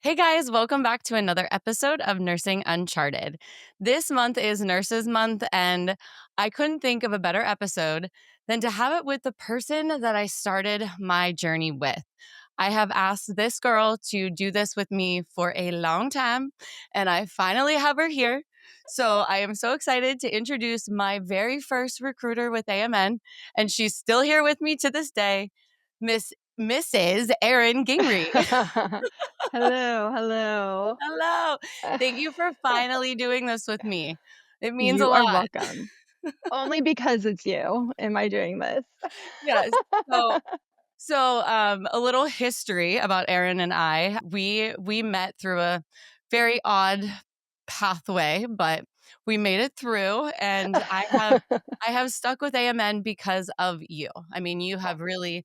Hey guys, welcome back to another episode of Nursing Uncharted. This month is Nurses Month, and I couldn't think of a better episode than to have it with the person that I started my journey with. I have asked this girl to do this with me for a long time, and I finally have her here. So I am so excited to introduce my very first recruiter with AMN, and she's still here with me to this day, Mrs. Erin Gingrey. Hello, hello. Hello. Thank you for finally doing this with me. It means a You are lot. welcome. Only because it's you am I doing this. Yes. So a little history about Erin and I. We met through a very odd pathway, but we made it through, and I have stuck with AMN because of you. I mean, you have really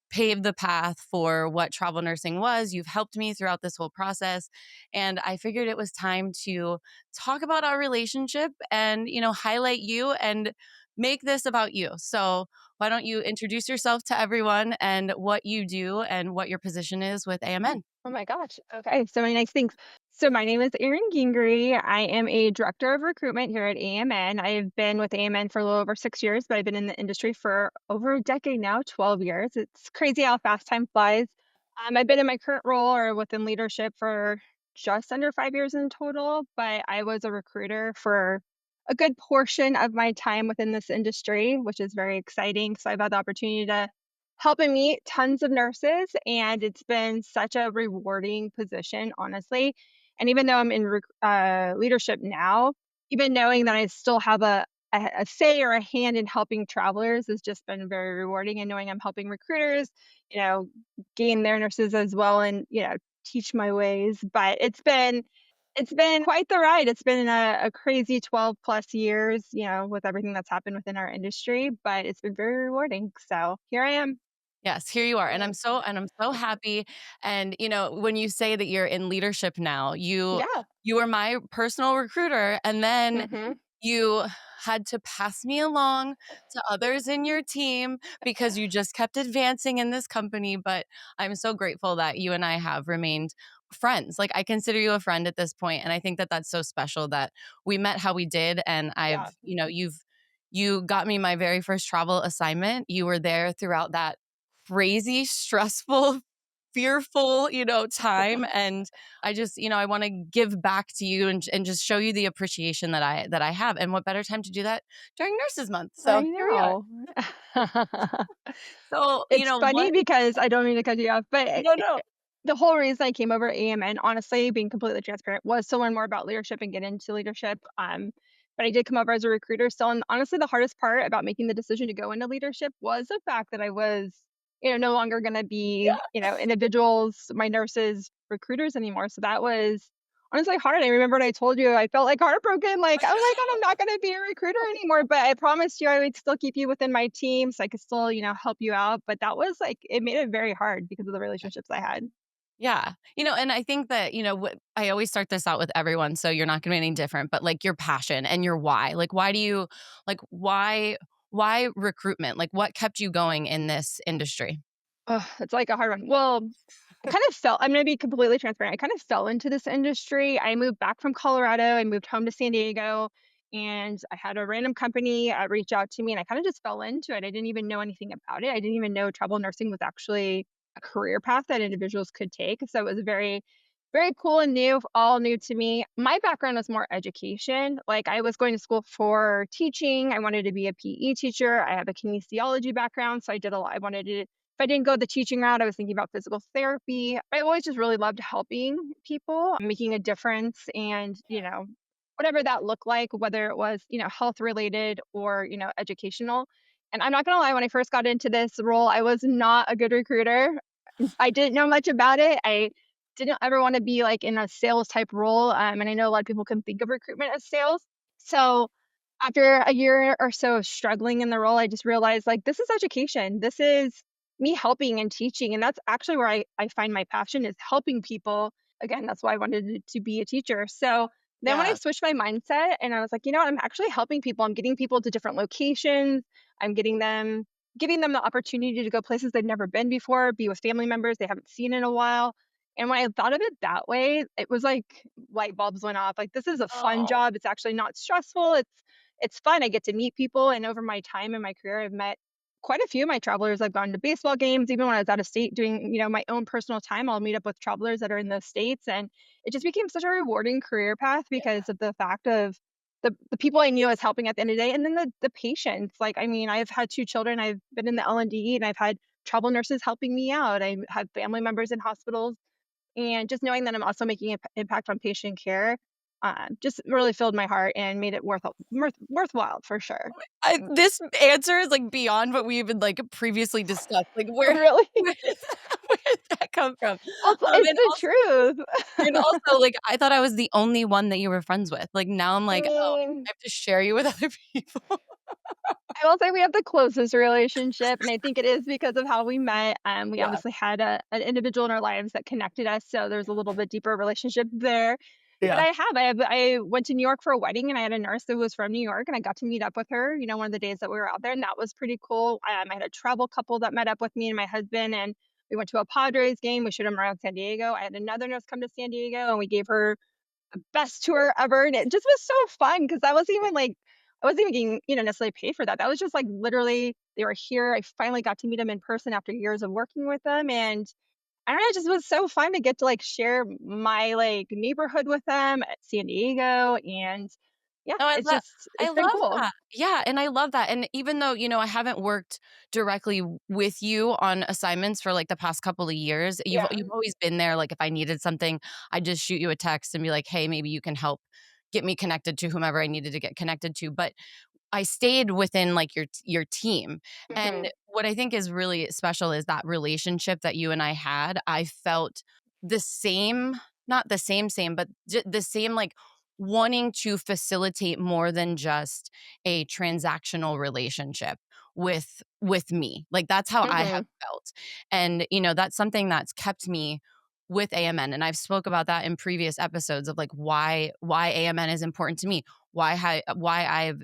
paved the path for what travel nursing was. You've helped me throughout this whole process. And I figured it was time to talk about our relationship and, highlight you and make this about you. So, why don't you introduce yourself to everyone and what you do and what your position is with AMN? Oh my gosh. Okay. So many nice things. So my name is Erin Gingrey. I am a director of recruitment here at AMN. I've been with AMN for a little over 6 years, but I've been in the industry for over a decade now, 12 years. It's crazy how fast time flies. I've been in my current role or within leadership for just under 5 years in total, but I was a recruiter for a good portion of my time within this industry, which is very exciting. So I've had the opportunity to helping meet tons of nurses, and it's been such a rewarding position, honestly. And even though I'm in leadership now, even knowing that I still have a say or a hand in helping travelers has just been very rewarding. And knowing I'm helping recruiters, you know, gain their nurses as well, and teach my ways. But it's been quite the ride. It's been a crazy 12 plus years, with everything that's happened within our industry, but it's been very rewarding. So here I am. Yes, here you are. And I'm so happy. And when you say that you're in leadership now, Yeah. you were my personal recruiter, and then Mhm. you had to pass me along to others in your team because you just kept advancing in this company. But I'm so grateful that you and I have remained friends. Like, I consider you a friend at this point, and I think that that's so special that we met how we did. And Yeah. you got me my very first travel assignment. You were there throughout that crazy, stressful, fearful, time. And I just, I want to give back to you and just show you the appreciation that I have. And what better time to do that during Nurses Month? I So here we are. know. So, It's funny what because I don't mean to cut you off, but no, no. the whole reason I came over to AMN, honestly, being completely transparent, was to learn more about leadership and get into leadership. But I did come over as a recruiter still. And honestly, the hardest part about making the decision to go into leadership was the fact that I was, no longer going to be, individuals, my nurses, recruiters anymore. So that was honestly hard. I remembered I told you I felt like heartbroken, like, oh my God, I'm not going to be a recruiter anymore. But I promised you I would still keep you within my team so I could still, help you out. But that was like, it made it very hard because of the relationships I had. Yeah. And I think that, what I always start this out with everyone, so you're not going to be any different, but like your passion and your why. Like, why do you, like, why recruitment? Like, what kept you going in this industry? Oh, it's like a hard one. Well, I'm gonna be completely transparent. I kind of fell into this industry. I moved back from Colorado. I moved home to San Diego, and I had a random company reach out to me, and I kind of just fell into it. I didn't even know anything about it. I didn't even know travel nursing was actually a career path that individuals could take. So it was very, very cool and new, all new to me. My background was more education. Like, I was going to school for teaching. I wanted to be a PE teacher. I have a kinesiology background, so I did a lot. I wanted to if I didn't go the teaching route, I was thinking about physical therapy. I always just really loved helping people, making a difference, and, whatever that looked like, whether it was, health related or, educational. And I'm not gonna lie, when I first got into this role, I was not a good recruiter. I didn't know much about it. I didn't ever want to be like in a sales type role. And I know a lot of people can think of recruitment as sales. So after a year or so of struggling in the role, I just realized, like, this is education. This is me helping and teaching. And that's actually where I find my passion, is helping people. Again, that's why I wanted to be a teacher. So then when I Yeah. switched my mindset and I was like, you know what, I'm actually helping people. I'm getting people to different locations. I'm giving them the opportunity to go places they've never been before, be with family members they haven't seen in a while. And when I thought of it that way, it was like light bulbs went off. Like, this is a fun Oh, job. It's actually not stressful. It's fun. I get to meet people, and over my time in my career, I've met quite a few of my travelers. I've gone to baseball games, even when I was out of state doing, my own personal time. I'll meet up with travelers that are in the states, and it just became such a rewarding career path yeah. because of the fact of the people I knew I was helping at the end of the day, and then the patients. Like, I mean, I've had 2 children. I've been in the L&D, and I've had travel nurses helping me out. I have family members in hospitals, and just knowing that I'm also making an impact on patient care, just really filled my heart and made it worthwhile for sure. This answer is, like, beyond what we even, like, previously discussed, like, where Really? where where did that come from? Well, it's And the also truth. like, I thought I was the only one that you were friends with, like, now I'm I like, "Oh, mean, I have to share you with other people." I will say we have the closest relationship, and I think it is because of how we met. We Yeah, obviously had an individual in our lives that connected us, so there's a little bit deeper relationship there. But yeah. I went to New York for a wedding, and I had a nurse that was from New York, and I got to meet up with her, one of the days that we were out there, and that was pretty cool. I had a travel couple that met up with me and my husband, and we went to a Padres game. We showed them around San Diego. I had another nurse come to San Diego, and we gave her best tour ever, and it just was so fun because I wasn't even getting, necessarily paid for that. That was just, like, literally they were here. I finally got to meet them in person after years of working with them, and I don't know, it just was so fun to get to, like, share my, like, neighborhood with them at San Diego, and yeah, No, I it's been love cool. that. Yeah, and I love that, and even though, I haven't worked directly with you on assignments for, like, the past couple of years, Yeah. you've always been there, like, if I needed something, I'd just shoot you a text and be like, "Hey, maybe you can help get me connected to whomever I needed to get connected to," but I stayed within, like, your team, and Mhm. what I think is really special is that relationship that you and I had. I felt the same, not the same, but the same, like, wanting to facilitate more than just a transactional relationship with me. Like, that's how I have Mhm. felt, and, that's something that's kept me with AMN, and I've spoke about that in previous episodes of, like, why AMN is important to me, why I've,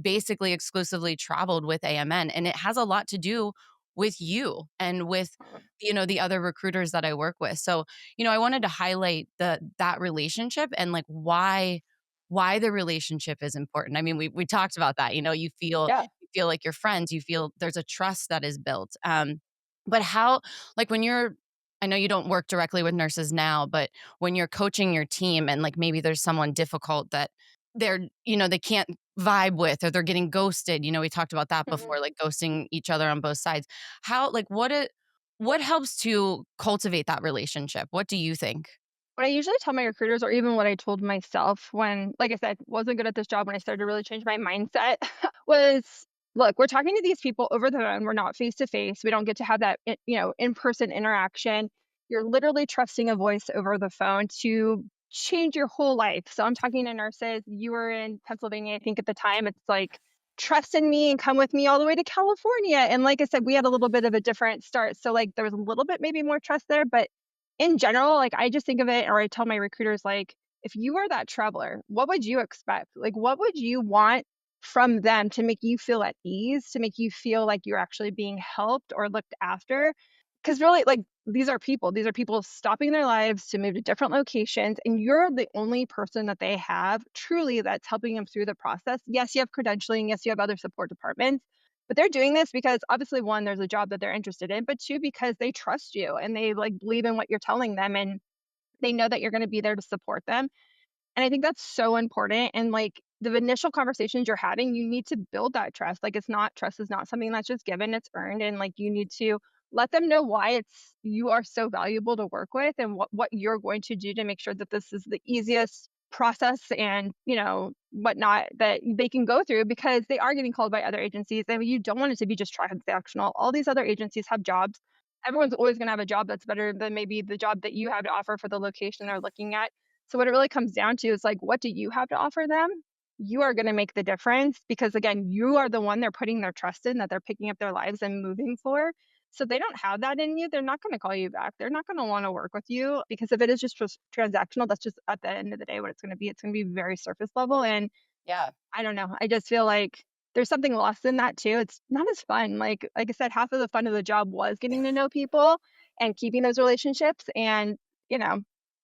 basically exclusively traveled with AMN, and it has a lot to do with you and with, the other recruiters that I work with. So, I wanted to highlight that relationship and, like, why the relationship is important. I mean, we talked about that, Yeah. you feel like you're friends, you feel there's a trust that is built. But how, like, when you're, I know you don't work directly with nurses now, but when you're coaching your team and, like, maybe there's someone difficult that they can't vibe with, or they're getting ghosted, we talked about that Mhm. before, like, ghosting each other on both sides. How, like, what helps to cultivate that relationship? What do you think? What I usually tell my recruiters, or even what I told myself when, like I said, wasn't good at this job, when I started to really change my mindset, was, look, we're talking to these people over the phone. We're not face to face. We don't get to have that, in person interaction. You're literally trusting a voice over the phone to change your whole life. So I'm talking to nurses. You were in Pennsylvania, I think at the time. It's like, trust in me and come with me all the way to California. And like I said, we had a little bit of a different start. So, like, there was a little bit maybe more trust there, but in general, like, I just think of it, or I tell my recruiters, like, if you are that traveler, what would you expect? Like, what would you want from them to make you feel at ease, to make you feel like you're actually being helped or looked after? Because really, like, these are people. These are people stopping their lives to move to different locations, and you're the only person that they have truly that's helping them through the process. Yes, you have credentialing. Yes, you have other support departments, but they're doing this because obviously, one, there's a job that they're interested in, but two, because they trust you and they, like, believe in what you're telling them, and they know that you're going to be there to support them. And I think that's so important. And, like, the initial conversations you're having, you need to build that trust. Like, it's not, trust is not something that's just given, it's earned. And, like, you need to let them know why you are so valuable to work with, and what you're going to do to make sure that this is the easiest process and, whatnot that they can go through, because they are getting called by other agencies. And you don't want it to be just transactional. All these other agencies have jobs. Everyone's always going to have a job that's better than maybe the job that you have to offer for the location they're looking at. So what it really comes down to is, like, what do you have to offer them? You are gonna make the difference because, again, you are the one they're putting their trust in, that they're picking up their lives and moving for. So they don't have that in you, they're not gonna call you back. They're not gonna wanna work with you, because if it is just transactional, that's just at the end of the day what it's gonna be. It's gonna be very surface level, and Yeah. I don't know. I just feel like there's something lost in that too. It's not as fun. Like I said, half of the fun of the job was getting to know people and keeping those relationships. And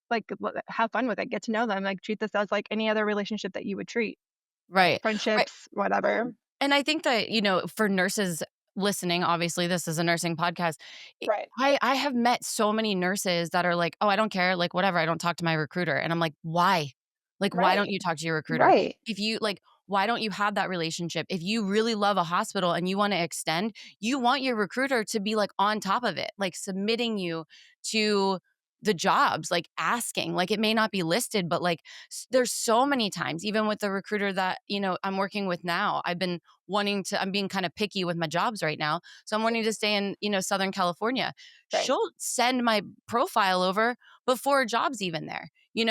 like, have fun with it, get to know them, like, treat this as like any other relationship that you would treat, Right. Right. friendships, whatever. And I think that, for nurses listening, obviously this is a nursing podcast. it- Right. I have met so many nurses that are like, "Oh, I don't care, like whatever, I don't talk to my recruiter." And I'm like, "Why? Like why don't Right. you talk to your recruiter? Right. If you like why don't you have that relationship? If you really love a hospital and you want to extend, you want your recruiter to be like on top of it, like submitting you to the jobs, like asking. Like it may not be listed, but like there's so many times even with the recruiter that, I'm working with now. I'm being kind of picky with my jobs right now. So I'm wanting to stay in, Southern California. Right. She'll send my profile over before a job's even there,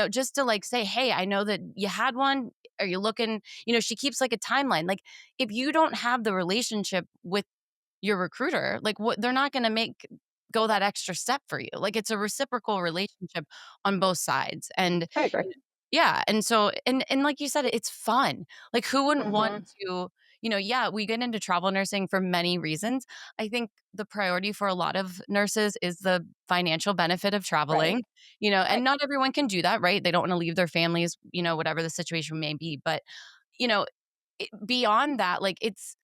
just to like say, "Hey, I know that you had one. Are you looking?" She keeps like a timeline. Like if you don't have the relationship with your recruiter, like what they're not going to make go that extra step for you. Like it's a reciprocal relationship on both sides. And I agree. yeah, and so and like you said, it's fun. Like who wouldn't want Mhm. to, yeah, we get into travel nursing for many reasons. I think the priority for a lot of nurses is the financial benefit of Right. traveling, and Right. not everyone can do that, right? They don't want to leave their families, whatever the situation may be. But, you know, beyond that, like it's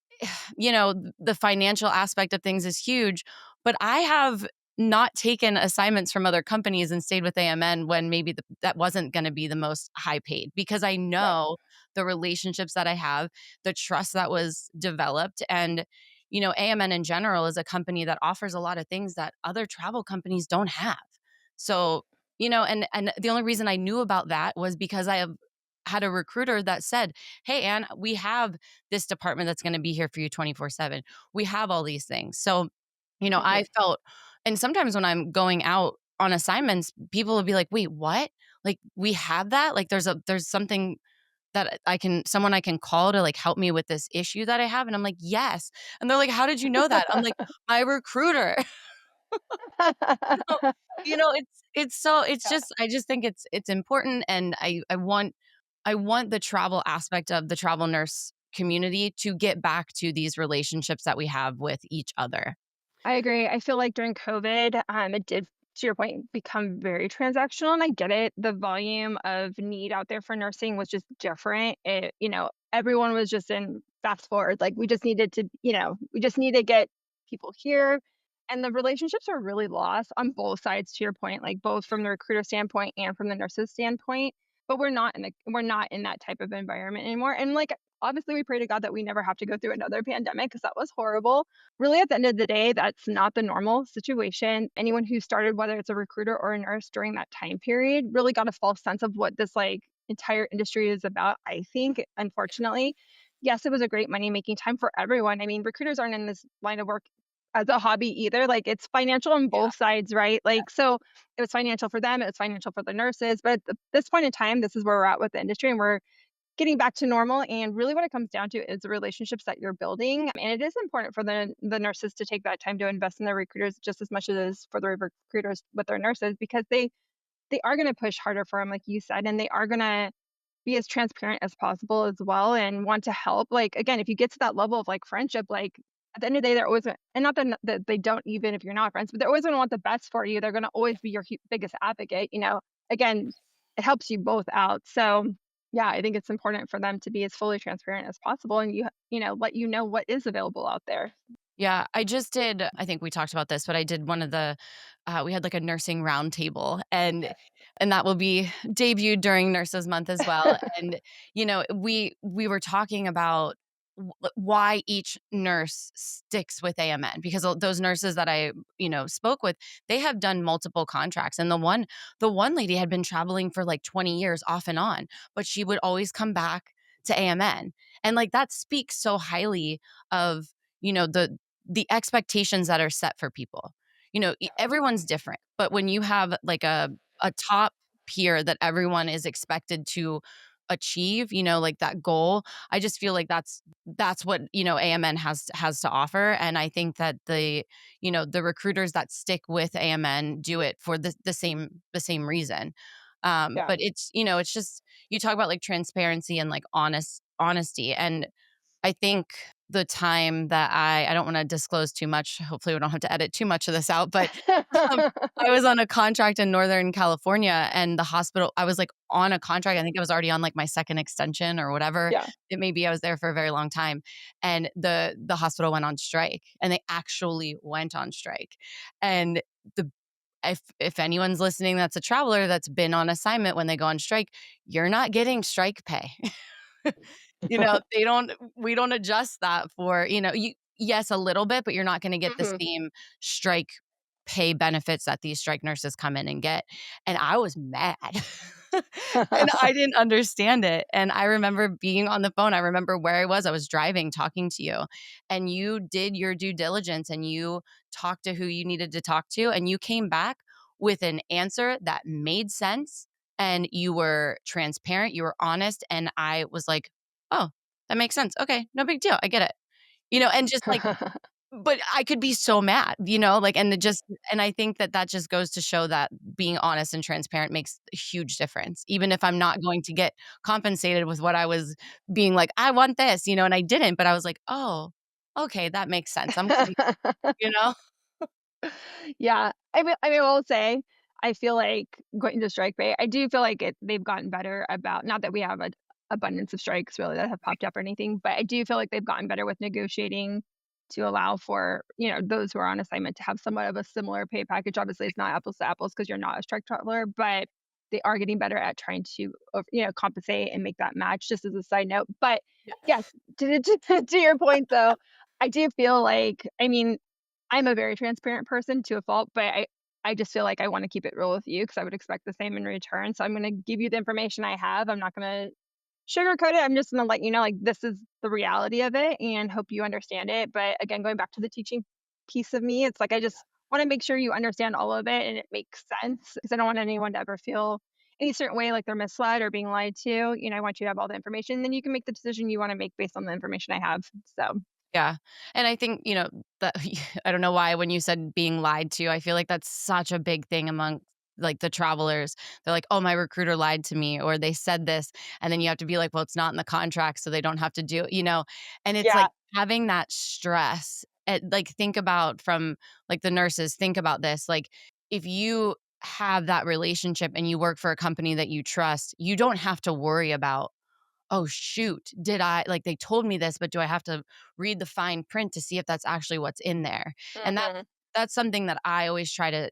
the financial aspect of things is huge, but I have not taken assignments from other companies and stayed with AMN when maybe that wasn't going to be the most high paid because I Right. know the relationships that I have, the trust that was developed. And, AMN in general is a company that offers a lot of things that other travel companies don't have. So, and the only reason I knew about that was because I have had a recruiter that said, "Hey, Ann, we have this department that's going to be here for you 24/7. We have all these things." So, I Mhm. felt, and sometimes when I'm going out on assignments, people will be like, "Wait, what? Like we have that? Like there's something that someone I can call to like help me with this issue that I have?" And I'm like, "Yes." And they're like, "How did you know that?" I'm like, "My recruiter." So, it's Yeah. just I just think it's important, and I want the travel aspect of the travel nurse community to get back to these relationships that we have with each other. I agree. I feel like during COVID, it did, to your point, become very transactional, and I get it. The volume of need out there for nursing was just different. Everyone was just in fast forward. Like we just needed to, we just need to get people here, and the relationships are really lost on both sides. To your point, like both from the recruiter standpoint and from the nurses standpoint. But we're not in that type of environment anymore. And like obviously, we pray to God that we never have to go through another pandemic because that was horrible. Really, at the end of the day, that's not the normal situation. Anyone who started, whether it's a recruiter or a nurse during that time period, really got a false sense of what this like entire industry is about, I think, unfortunately. Yes, it was a great money making time for everyone. I mean, recruiters aren't in this line of work as a hobby either. Like it's financial on Yeah. both sides, right? Like so it was financial for them, it was financial for the nurses. But at this point in time, this is where we're at with the industry and we're getting back to normal, and really what it comes down to is the relationships that you're building, and it is important for the nurses to take that time to invest in their recruiters just as much as it is for the recruiters with their nurses because they are gonna push harder for them, like you said, and they are gonna be as transparent as possible as well and want to help. Like, again, if you get to that level of, like, friendship, like, at the end of the day, they're always gonna and not that they don't even if you're not friends, but they're always gonna want the best for you. They're gonna always be your biggest advocate. Again, it helps you both out. So, yeah, I think it's important for them to be as fully transparent as possible and let you know what is available out there. Yeah, I think we talked about this, but I did one of the we had like a nursing roundtable, and that will be debuted during Nurses Month as well. And we were talking about why each nurse sticks with AMN because those nurses that I spoke with, they have done multiple contracts, and the one lady had been traveling for like 20 years off and on, but she would always come back to AMN, and like that speaks so highly of the expectations that are set for people. Everyone's different, but when you have like a top peer that everyone is expected to achieve, like that goal, I just feel like that's what, AMN has to offer. And I think that the recruiters that stick with AMN do it for the same reason. Yeah. But it's just you talk about like transparency and like honesty. And I think the time that I don't wanna disclose too much, hopefully we don't have to edit too much of this out, but, um, I was on a contract in Northern California, and the hospital I was, like, on a contract, I think I was already on, like, my 2nd extension or whatever Yeah. it may be, I was there for a very long time, and the hospital went on strike, and they actually went on strike, and the if anyone's listening that's a traveler that's been on assignment when they go on strike, you're not getting strike pay. You know, they don't we don't adjust that for, you yes, a little bit, but you're not gonna get the Mhm. same strike pay benefits that these strike nurses come in and get, and I was mad. And I didn't understand it, and I remember being on the phone, I remember where I was driving, talking to you, and you did your due diligence, and you talked to who you needed to talk to, and you came back with an answer that made sense, and you were transparent, you were honest, and I was like, "Oh, that makes sense. Okay, no big deal. I get it." And just like but I could be so mad, like, and I think that that just goes to show that being honest and transparent makes a huge difference. Even if I'm not going to get compensated with what I was being like, "I want this," and I didn't, but I was like, "Oh, okay, that makes sense. I'm clear," you know? Yeah. I will say, I feel like going to strike pay, I do feel like they've gotten better about, not that we have a abundance of strikes really that have popped up or anything, but I do feel like they've gotten better with negotiating to allow for, those who are on assignment to have somewhat of a similar pay package. Obviously, it's not apples to apples because you're not a strike traveler, but they are getting better at trying to, compensate and make that match, just as a side note. But Yeah. yes, to your point though, I do feel like, I mean, I'm a very transparent person to a fault, but I just feel like I wanna keep it real with you because I would expect the same in return, so I'm gonna give you the information I have. I'm not gonna sugarcoat it. I'm just gonna let you know, like, this is the reality of it and hope you understand it. But again, going back to the teaching piece of me, it's like I just wanna make sure you understand all of it and it makes sense because I don't want anyone to ever feel any certain way like they're misled or being lied to. I want you to have all the information, then you can make the decision you wanna make based on the information I have. So, Yeah, and I think, that I don't know why when you said being lied to, I feel like that's such a big thing among, like, the travelers. They're like, "Oh, my recruiter lied to me," or they said this, and then you have to be like, "Well, it's not in the contract, so they don't have to do," and it's yeah, like having that stress, like, think about from, like, the nurses, think about this, like, if you have that relationship and you work for a company that you trust, you don't have to worry about, "Oh, shoot, did I like, they told me this, but do I have to read the fine print to see if that's actually what's in there?" And mhm, that's something that I always try to,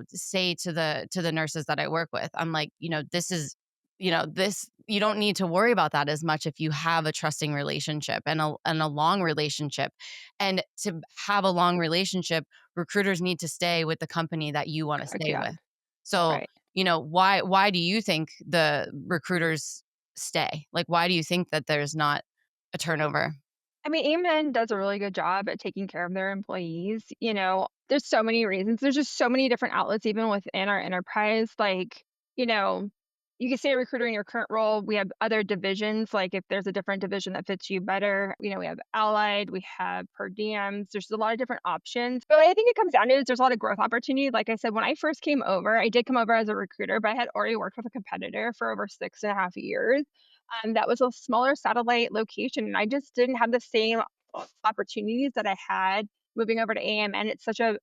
say to the nurses that I work with. I'm like, "This is this you don't need to worry about that as much if you have a trusting relationship and a long relationship." And to have a long relationship, recruiters need to stay with the company that you wanna heck stay yeah, with. So, right. why do you think the recruiters stay? Like, why do you think that there's not a turnover? I mean, AMN does a really good job at taking care of their employees. There's so many reasons. There's just so many different outlets, even within our enterprise. Like, you know, you can say a recruiter in your current role. We have other divisions. Like, if there's a different division that fits you better, we have allied, we have per diems. There's a lot of different options. But what I think it comes down to is there's a lot of growth opportunity. Like I said, when I first came over, I did come over as a recruiter, but I had already worked with a competitor for over 6.5 years. That was a smaller satellite location, and I just didn't have the same opportunities that I had moving over to AMN. It's such a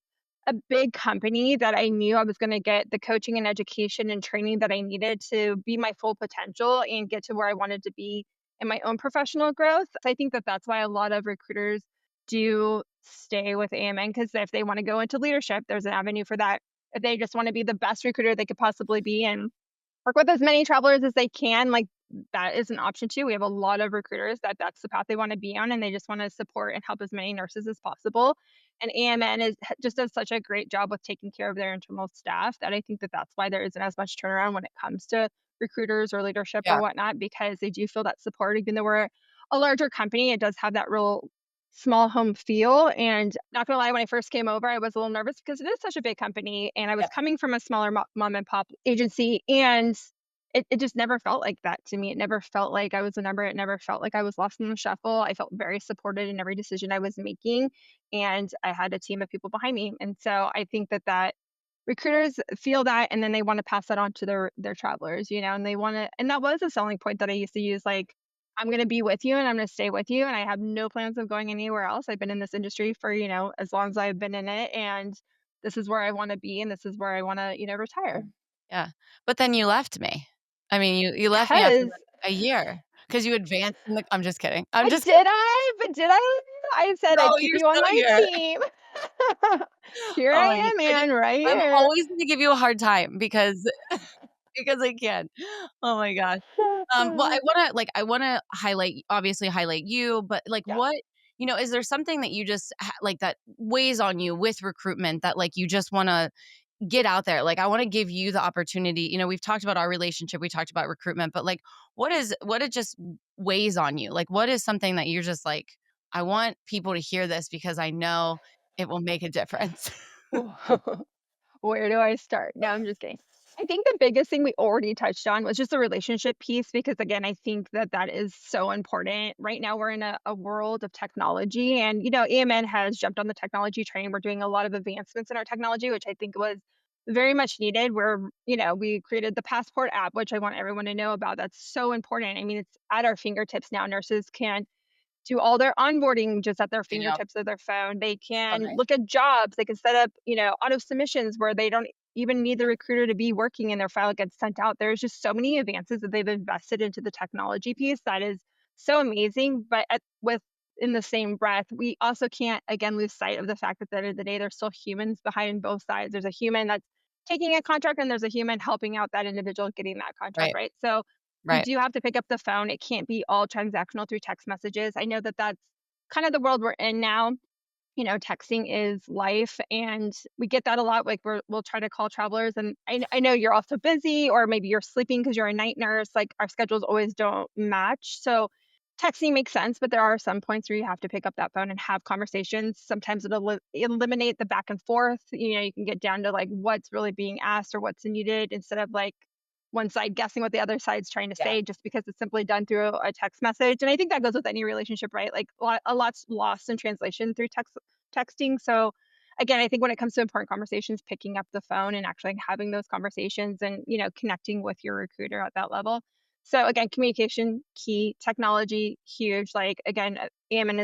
big company that I knew I was gonna get the coaching and education and training that I needed to be my full potential and get to where I wanted to be in my own professional growth. So I think that that's why a lot of recruiters do stay with AMN because if they wanna go into leadership, there's an avenue for that. If they just wanna be the best recruiter they could possibly be and work with as many travelers as they can, like, that is an option too. We have a lot of recruiters that that's the path they wanna be on, and they just wanna support and help as many nurses as possible, and AMN just does such a great job with taking care of their internal staff that I think that that's why there isn't as much turnaround when it comes to recruiters or leadership or Yeah, whatnot, because they do feel that support. Even though we're a larger company, it does have that real small home feel, and not gonna lie, when I first came over, I was a little nervous because it is such a big company, and I was yeah, coming from a smaller mom and pop agency, and it just never felt like that to me. It never felt like I was a number. It never felt like I was lost in the shuffle. I felt very supported in every decision I was making, and I had a team of people behind me. And so I think that recruiters feel that, and then they want to pass that on to their travelers, and they want to. And that was a selling point that I used to use. Like, I'm gonna be with you and I'm gonna stay with you, and I have no plans of going anywhere else. I've been in this industry for, as long as I've been in it, and this is where I wanna be, and this is where I wanna, retire. Yeah. But then you left me. I mean, you left me after, Because like, a year because you advanced in the I'm just kidding. I'm just kidding. did I? But did I leave you? I said No, I'd keep you're you on still my here. team. Here Oh I my god. am, man, right I'm here. always gonna give you a hard time because I can. Oh my gosh. Well, I wanna highlight you, but, like, Yeah. is there something that you just like, that weighs on you with recruitment that, like, you just wanna get out there? Like, I wanna give you the opportunity. We've talked about our relationship, we talked about recruitment, but, like, what it just weighs on you? Like, what is something that you're just like, "I want people to hear this because I know it will make a difference." Where do I start? No, I'm just kidding. I think the biggest thing we already touched on was just the relationship piece because, again, I think that that is so important. Right now, we're in a world of technology, and, AMN has jumped on the technology train. We're doing a lot of advancements in our technology, which I think was very much needed. We created the Passport app, which I want everyone to know about. That's so important. I mean, it's at our fingertips now. Nurses can do all their onboarding just at their I know. fingertips of their phone. They So can nice. look at jobs. They can set up, auto submissions where they don't even need the recruiter to be working and their file gets sent out. There's just so many advances that they've invested into the technology piece that is so amazing. But with in the same breath, we also can't again lose sight of the fact that at the end of the day, there's still humans behind both sides. There's a human that's taking a contract and there's a human helping out that individual getting that contract, Right, right? So we right. do have to pick up the phone. It can't be all transactional through text messages. I know that that's kind of the world we're in now. Texting is life, and we get that a lot. Like we'll try to call travelers, and I know you're also busy, or maybe you're sleeping because you're a night nurse. Like our schedules always don't match, so texting makes sense. But there are some points where you have to pick up that phone and have conversations. Sometimes it'll eliminate the back and forth. You can get down to like what's really being asked or what's needed instead of like one side guessing what the other side's trying to Yeah, say just because it's simply done through a text message. And I think that goes with any relationship, right? Like a lot's lost in translation through texting. So again, I think when it comes to important conversations, picking up the phone and actually having those conversations and, connecting with your recruiter at that level. So again, communication key, technology huge. Like again, AMN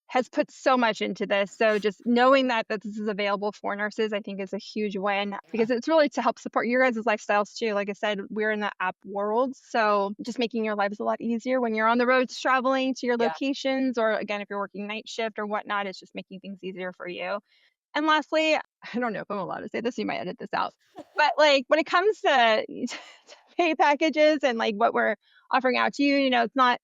has put so much into this. So just knowing that this is available for nurses, I think is a huge win yeah, because it's really to help support your guys' lifestyles too. Like I said, we're in the app world. So just making your lives a lot easier when you're on the roads traveling to your yeah, locations, or again, if you're working night shift or whatnot, it's just making things easier for you. And lastly, I don't know if I'm allowed to say this, you might edit this out. But like when it comes to pay packages and like what we're offering out to you, it's not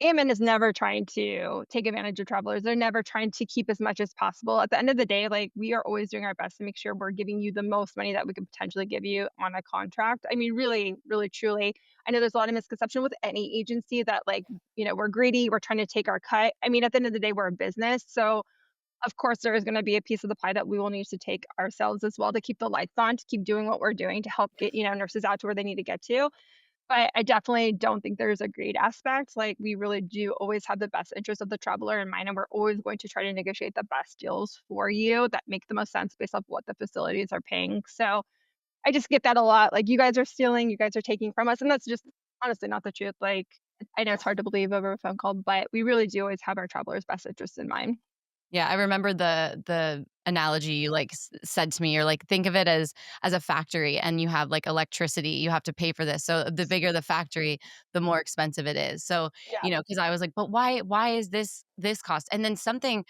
AMN is never trying to take advantage of travelers. They're never trying to keep as much as possible. At the end of the day, like we are always doing our best to make sure we're giving you the most money that we could potentially give you on a contract. I mean, really, really, truly. I know there's a lot of misconception with any agency that like, we're greedy, we're trying to take our cut. I mean, at the end of the day, we're a business. So of course, there is gonna be a piece of the pie that we will need to take ourselves as well to keep the lights on, to keep doing what we're doing to help get, nurses out to where they need to get to. But I definitely don't think there's a greed aspect. Like, we really do always have the best interest of the traveler in mind, and we're always going to try to negotiate the best deals for you that make the most sense based off what the facilities are paying. So I just get that a lot. Like, you guys are stealing, you guys are taking from us, and that's just honestly not the truth. Like, I know it's hard to believe over a phone call, but we really do always have our travelers' best interests in mind. yeah. I remember the analogy you, like, said to me. You're like, "Think of it as a factory, and you have, like, electricity, you have to pay for this, so the bigger the factory, the more expensive it is." So, Yeah. because I was like, "But why is this cost?" And then something,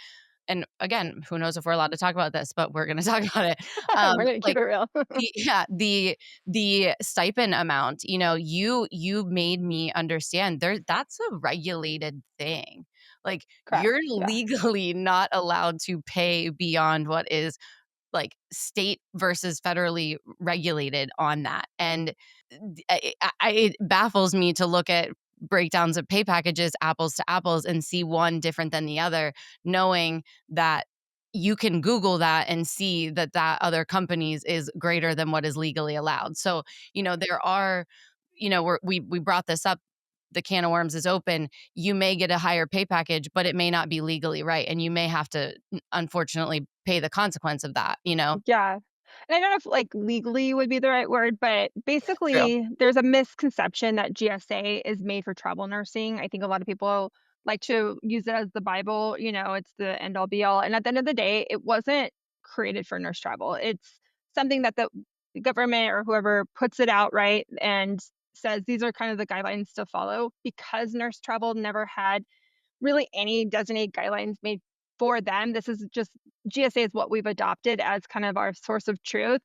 and again, who knows if we're allowed to talk about this, but we're gonna talk about it. We're gonna keep Like, it real. the stipend amount, you made me understand that's a regulated thing. Like, Correct. you're Yeah. legally not allowed to pay beyond what is, like, state versus federally regulated on that. And it baffles me to look at breakdowns of pay packages apples to apples and see one different than the other, knowing that you can Google that and see that that other company's is greater than what is legally allowed. So, there are, we brought this up. The can of worms is open. You may get a higher pay package, but it may not be legally right. And you may have to, unfortunately, pay the consequence of that. Yeah. And I don't know if, like, legally would be the right word, but True. basically, there's a misconception that GSA is made for travel nursing. I think a lot of people like to use it as the Bible, it's the end all be all, and at the end of the day, it wasn't created for nurse travel. It's something that the government or whoever puts it out, right, and says these are kind of the guidelines to follow because nurse travel never had really any designated guidelines made for them. This is just GSA is what we've adopted as kind of our source of truth.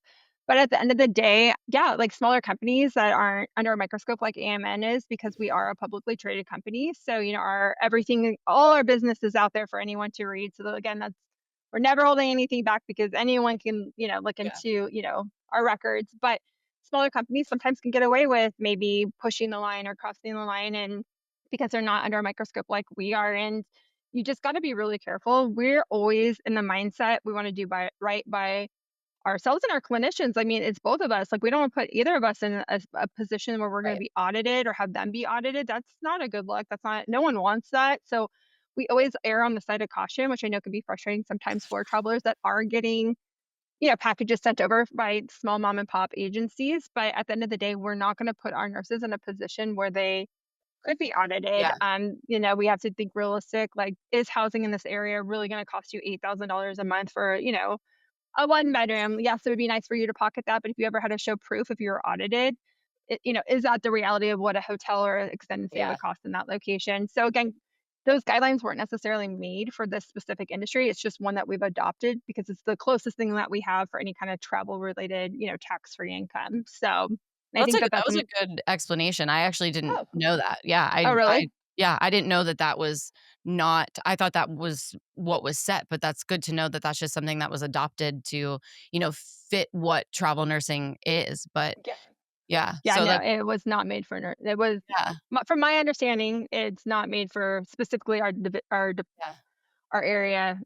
But at the end of the day, yeah, like smaller companies that aren't under a microscope like AMN is because we are a publicly traded company. So, our everything, all our business is out there for anyone to read. So again, that's we're never holding anything back because anyone can, look Yeah. into, our records. But smaller companies sometimes can get away with maybe pushing the line or crossing the line and because they're not under a microscope like we are. And you just got to be really careful. We're always in the mindset we want to do right by ourselves and our clinicians. I mean, it's both of us. Like, we don't want to put either of us in a position where we're going to Right. be audited or have them be audited. That's not a good look. That's not, no one wants that. So we always err on the side of caution, which I know can be frustrating sometimes for travelers that are getting, packages sent over by small mom and pop agencies. But at the end of the day, we're not going to put our nurses in a position where they could be audited. Yeah. We have to think realistic. Like, is housing in this area really going to cost you $8,000 a month for, a one bedroom? Yes, it would be nice for you to pocket that, but if you ever had to show proof if you were audited, is that the reality of what a hotel or an extended stay Yeah. would cost in that location? So again, those guidelines weren't necessarily made for this specific industry. It's just one that we've adopted because it's the closest thing that we have for any kind of travel related, tax-free income. So I think that That that's was an a good explanation. I actually didn't oh, know that. Yeah, oh, really? I didn't know that that was not I thought that was what was set, but that's good to know that that's just something that was adopted to, fit what travel nursing is, but Yeah. yeah, Yeah, so no, that it was not made for it was yeah, from my understanding, it's not made for specifically yeah, our area,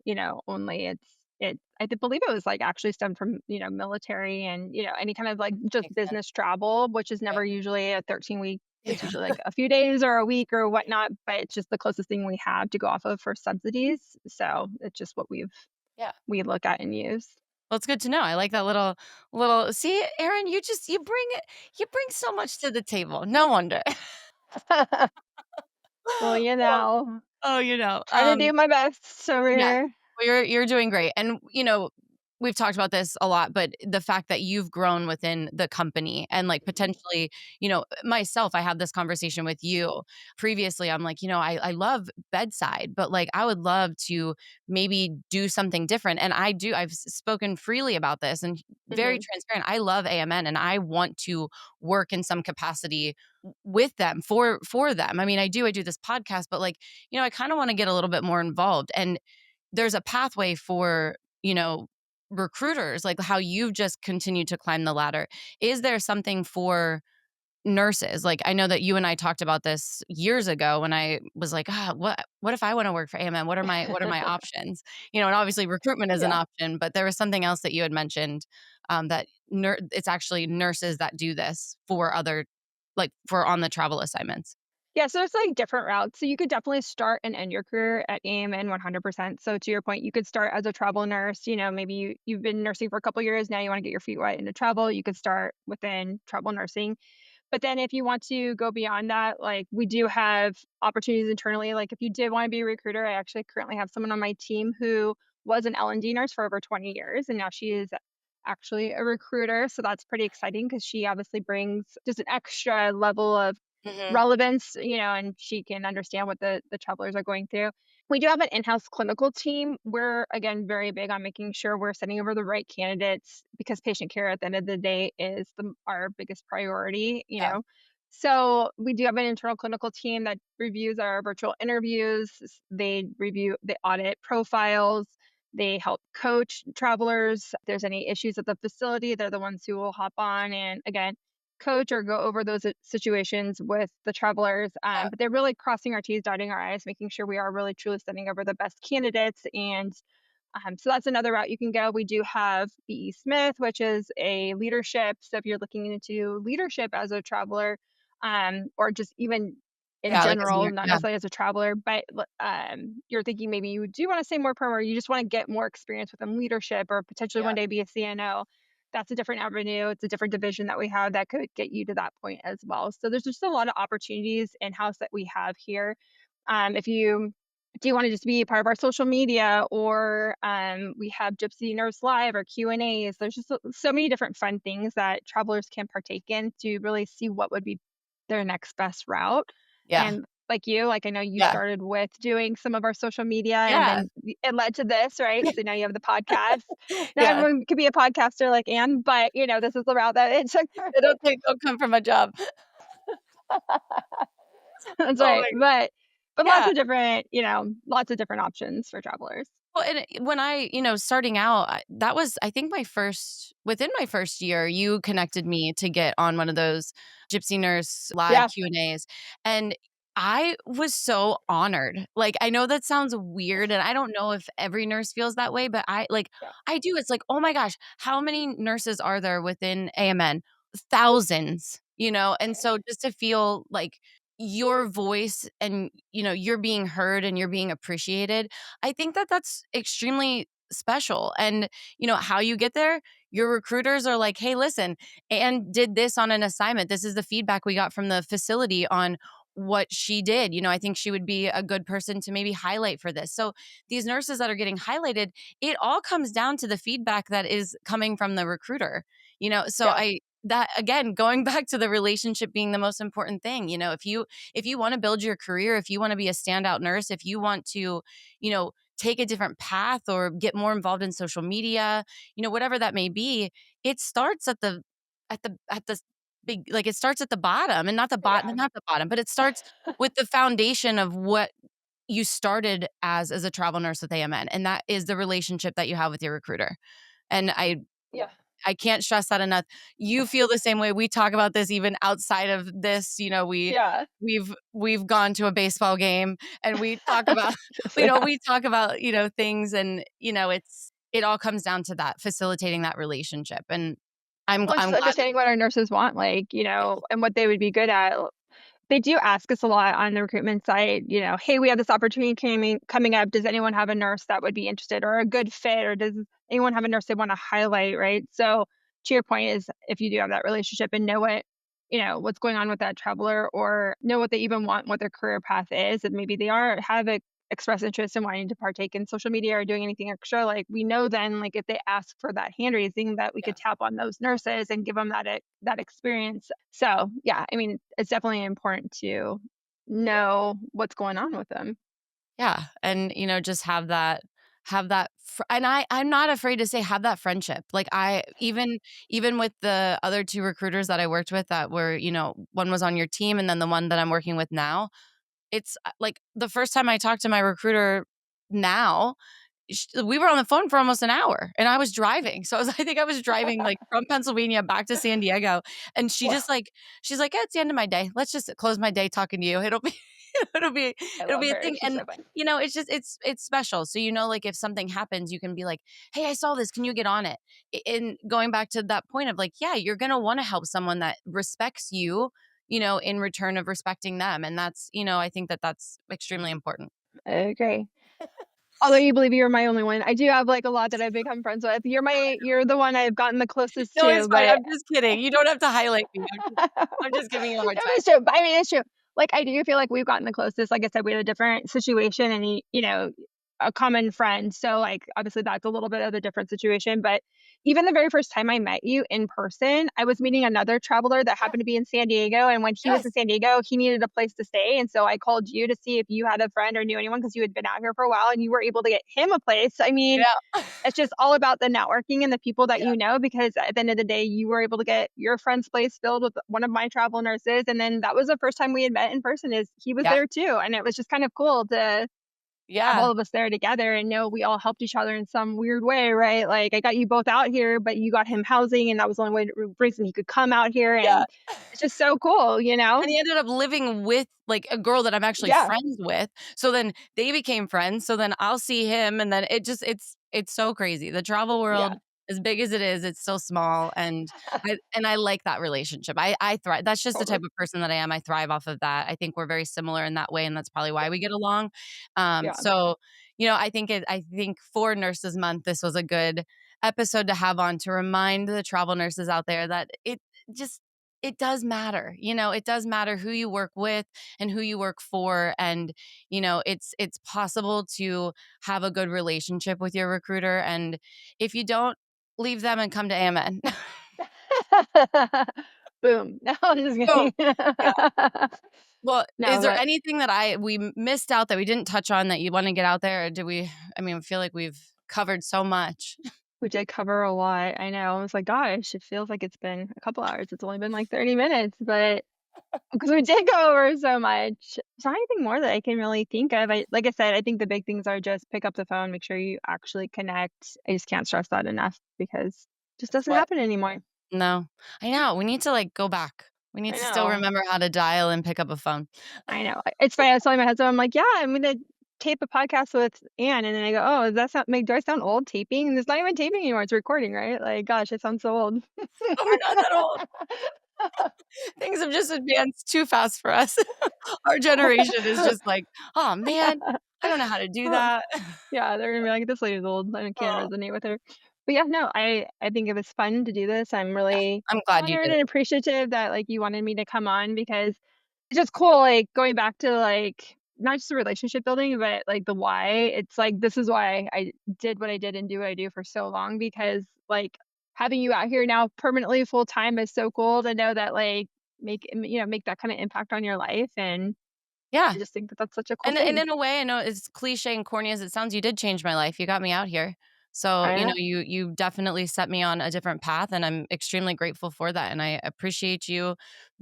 only. I believe it was, like, actually stemmed from, military and, any kind of, like, just makes sense, business travel, which is right. never usually a 13-week. It's Yeah, usually, like, a few days or a week or whatnot, but it's just the closest thing we have to go off of for subsidies, so it's just what yeah. we look at and use. Well, it's good to know. I like that little see, Erin, you bring so much to the table. No wonder. Well, Well, oh, trying to do my best over yeah. here. Well, you're doing great. And, we've talked about this a lot, but the fact that you've grown within the company and like potentially, myself, I had this conversation with you previously. I'm like, I love bedside, but like I would love to maybe do something different. And I've spoken freely about this and very Mhm. transparent. I love AMN and I want to work in some capacity with them for them. I mean, I do this podcast, but like, I kind of want to get a little bit more involved. And there's a pathway for, recruiters, like how you've just continued to climb the ladder. Is there something for nurses? Like, I know that you and I talked about this years ago when I was like, what if I want to work for AMN? What are my options? And obviously recruitment is an Yeah. option, but there was something else that you had mentioned that it's actually nurses that do this for other, like for on the travel assignments. Yeah, so it's like different routes. So you could definitely start and end your career at AMN 100%. So to your point, you could start as a travel nurse. Maybe you've been nursing for a couple years. Now you want to get your feet wet into travel. You could start within travel nursing. But then if you want to go beyond that, like we do have opportunities internally. Like if you did want to be a recruiter, I actually currently have someone on my team who was an L&D nurse for over 20 years. And now she is actually a recruiter. So that's pretty exciting because she obviously brings just an extra level of Hmm. relevance, and she can understand what the travelers are going through. We do have an in-house clinical team. We're again very big on making sure we're sending over the right candidates because patient care at the end of the day is our biggest priority. Yeah. So we do have an internal clinical team that reviews our virtual interviews. They audit profiles. They help coach travelers. If there's any issues at the facility, they're the ones who will hop on and again coach or go over those situations with the travelers. Yeah. But they're really crossing our T's, dotting our I's, making sure we are really truly sending over the best candidates. And so that's another route you can go. We do have BE Smith, which is a leadership. So if you're looking into leadership as a traveler, or just even in Yeah. Like as general, a not yeah. necessarily as a traveler, but you're thinking maybe you do want to say more perm or you just want to get more experience within leadership or potentially one Yeah. day be a CNO. that's a different avenue. It's a different division that we have that could get you to that point as well. So there's just a lot of opportunities in house that we have here. If you do you want to just be a part of our social media, or we have Gypsy Nurse Live or Q&As. There's just so many different fun things that travelers can partake in to really see what would be their next best route. Yeah. And like you, like I know you Yeah. started with doing some of our social media and Yeah. then it led to this, right? So now you have the podcast. Not Yeah. everyone could be a podcaster like Anne, but this is the route that it took her. Don't come from a job. That's Oh right. my But yeah. lots of different options for travelers. Well, and when starting out, that was, I think, within my first year, you connected me to get on one of those Gypsy Nurse live Yeah. Q&As. And I was so honored. Like, I know that sounds weird, and I don't know if every nurse feels that way, but Yeah. I do. It's like, oh my gosh, how many nurses are there within AMN? Thousands, And so just to feel like your voice and, you're being heard and you're being appreciated, I think that that's extremely special. And, how you get there, your recruiters are like, hey, listen, Anne did this on an assignment. This is the feedback we got from the facility on what she did. I think she would be a good person to maybe highlight for this. So these nurses that are getting highlighted, it all comes down to the feedback that is coming from the recruiter. So Yeah. that again, going back to the relationship being the most important thing. If you want to build your career, if you want to be a standout nurse, if you want to, take a different path or get more involved in social media, whatever that may be, it starts at the big, like, it starts at the bottom, and Yeah. not the bottom, but it starts with the foundation of what you started as a travel nurse with AMN, and that is the relationship that you have with your recruiter. And Yeah. I can't stress that enough. You feel the same way. We talk about this even outside of this. Yeah. We've gone to a baseball game and we talk about So, yeah. we talk about, things, and it all comes down to that, facilitating that relationship. And Well, and I'm just glad that understanding what our nurses want, like, and what they would be good at. They do ask us a lot on the recruitment side, "Hey, we have this opportunity coming up. Does anyone have a nurse that would be interested or a good fit, or does anyone have a nurse they wanna highlight?" Right? So, to your point is if you do have that relationship and know what's going on with that traveler, or know what they even want, what their career path is, and maybe they have expressed interest in wanting to partake in social media or doing anything extra, like, we know then, like, if they ask for that hand raising that we yeah. could tap on those nurses and give them that experience. So, yeah, I mean, it's definitely important to know what's going on with them. Yeah, and, just and I'm not afraid to say have that friendship. Like, I even with the other 2 recruiters that I worked with that were, one was on your team and then the one that I'm working with now, it's, like, the first time I talked to my recruiter now, we were on the phone for almost an hour, and I was driving. So I think I was driving, like, from Pennsylvania back to San Diego, and Wow, she's like, "Yeah, it's the end of my day. Let's just close my day talking to you. It'll be it'll be I it'll love be a her. thing." She's And, so fun. it's just it's special. So, like, if something happens, you can be like, "Hey, I saw this. Can you get on it?" And going back to that point of, like, yeah, you're gonna wanna help someone that respects you, in return of respecting them, and I think that that's extremely important. I agree. Although you believe you're my only one. I do have, like, a lot that I've become friends with. You're the one I've gotten the closest No, it's to, fine. but I'm just kidding. You don't have to highlight me. I'm just giving you a no, hard time. it's true. But I mean, it's true. Like, I do feel like we've gotten the closest. Like I said, we had a different situation and, a common friend. So, like, obviously, that's a little bit of a different situation. But even the very first time I met you in person, I was meeting another traveler that Yeah. happened to be in San Diego. And when he was in Yes. San Diego, he needed a place to stay. And so I called you to see if you had a friend or knew anyone because you had been out here for a while and you were able to get him a place. I mean, Yeah. it's just all about the networking and the people that Yeah. you know, because at the end of the day, you were able to get your friend's place filled with one of my travel nurses, and then that was the first time we had met in person is he was Yeah. there too, and it was just kind of cool to have Yeah. all of us there together and know we all helped each other in some weird way, right? Like, I got you both out here, but you got him housing, and that was the only reason he could come out here, Yeah. and it's just so cool, you know? And he ended up living with, like, a girl that I'm actually Yeah, friends with. So then they became friends. So then I'll see him, and then it's so crazy. The travel yeah, world, as big as it is, it's still small, and I like that relationship. I thrive. That's just the type totally. of person that I am. I thrive off of that. I think we're very similar in that way, and that's probably why we get along. Yeah, So, I think for Nurses Month, this was a good episode to have on to remind the travel nurses out there that just it does matter. It does matter who you work with and who you work for. And, it's possible to have a good relationship with your recruiter. And if you don't, leave them and come to AMN. Boom. No, I'm just Boom. kidding. Yeah. Well, is No, there but anything that we missed out that we didn't touch on that you want to get out there? Or I feel like we've covered so much. we did cover a lot. I know. I was like, gosh, it feels like it's been a couple hours. It's only been like 30 minutes, but because we did go over so much. There's not anything more that I can really think of. Like I said, I think the big things are just pick up the phone, make sure you actually connect. I just can't stress that enough because it just That's doesn't what happen anymore. No. I know. We need to, go back. We need I to still know. remember how to dial and pick up a phone. I know. It's funny. I was telling my husband, I'm like, yeah, I'm gonna tape a podcast with Ann, and then I go, oh, does that sound? Do I sound old taping? And it's not even taping anymore. It's recording, right? Like, gosh, it sounds so old. Oh, we're not that old. Things have just advanced too fast for us. Our generation is just like, "Oh, man, I don't know how to do that." Yeah, they're gonna be like, "This lady's old. I can't Oh, resonate with her." But yeah, no, I think it was fun to do this. I'm yeah. really I'm glad you honored did it. and appreciative that, like, you wanted me to come on because it's just cool, like, going back to, like, not just the relationship building, but, like, the why. It's like, this is why I did what I did and do what I do for so long because, like, having you out here now permanently full time is so cool to know that, like, make that kinda impact on your life, and Yeah. I just think that that's such a cool And thing. in a way, I know as cliche and corny as it sounds, you did change my life. You got me out here. So, I know. you definitely set me on a different path, and I'm extremely grateful for that, and I appreciate you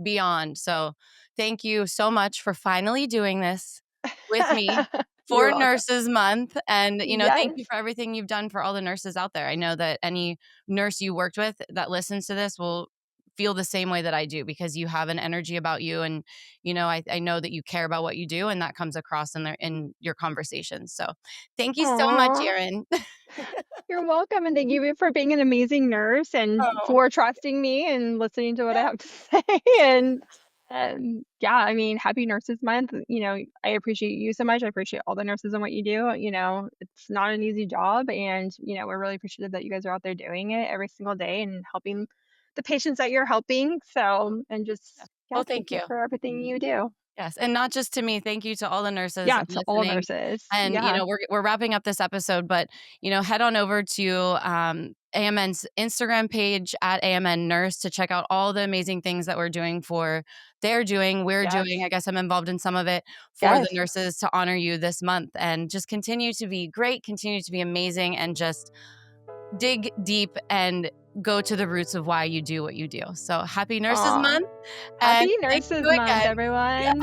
beyond. So, thank you so much for finally doing this with me You're for welcome. Nurses Month, and, thank Yes. you for everything you've done for all the nurses out there. I know that any nurse you worked with that listens to this will feel the same way that I do because you have an energy about you, and I know that you care about what you do, and that comes across in your conversations. So thank you so much, Aw. Erin. You're welcome, and thank you for being an amazing nurse and Oh, for trusting me and listening to what I yeah. have to say, and, yeah, I mean, happy Nurses Month, I appreciate you so much, I appreciate all the nurses and what you do, it's not an easy job, and, we're really appreciative that you guys are out there doing it every single day and helping the patients that you're helping, so and Yeah. just yeah, Well, thank thank you you. for everything you do. Yes, and not just to me, thank you to all the nurses Yeah, to all listening. nurses. And, Yeah. we're wrapping up this episode, but, head on over to, AMN's Instagram page at AMN Nurse to check out all the amazing things that we're doing. Yes. I guess I'm involved in some of it for the Yes. nurses to honor you this month, and just continue to be great, continue to be amazing, and just dig deep and go to the roots of why you do what you do. So happy Nurses Aw. Month, and Happy thank Nurses you Month, again. Yeah. everyone.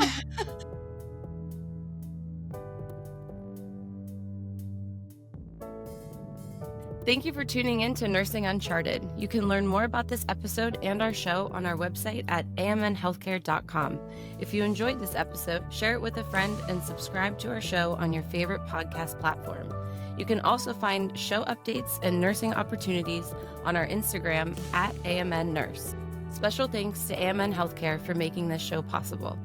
Thank you for tuning in to Nursing Uncharted. You can learn more about this episode and our show on our website at amnhealthcare.com. If you enjoyed this episode, share it with a friend and subscribe to our show on your favorite podcast platform. You can also find show updates and nursing opportunities on our Instagram at AMN Nurse. Special thanks to AMN Healthcare for making this show possible.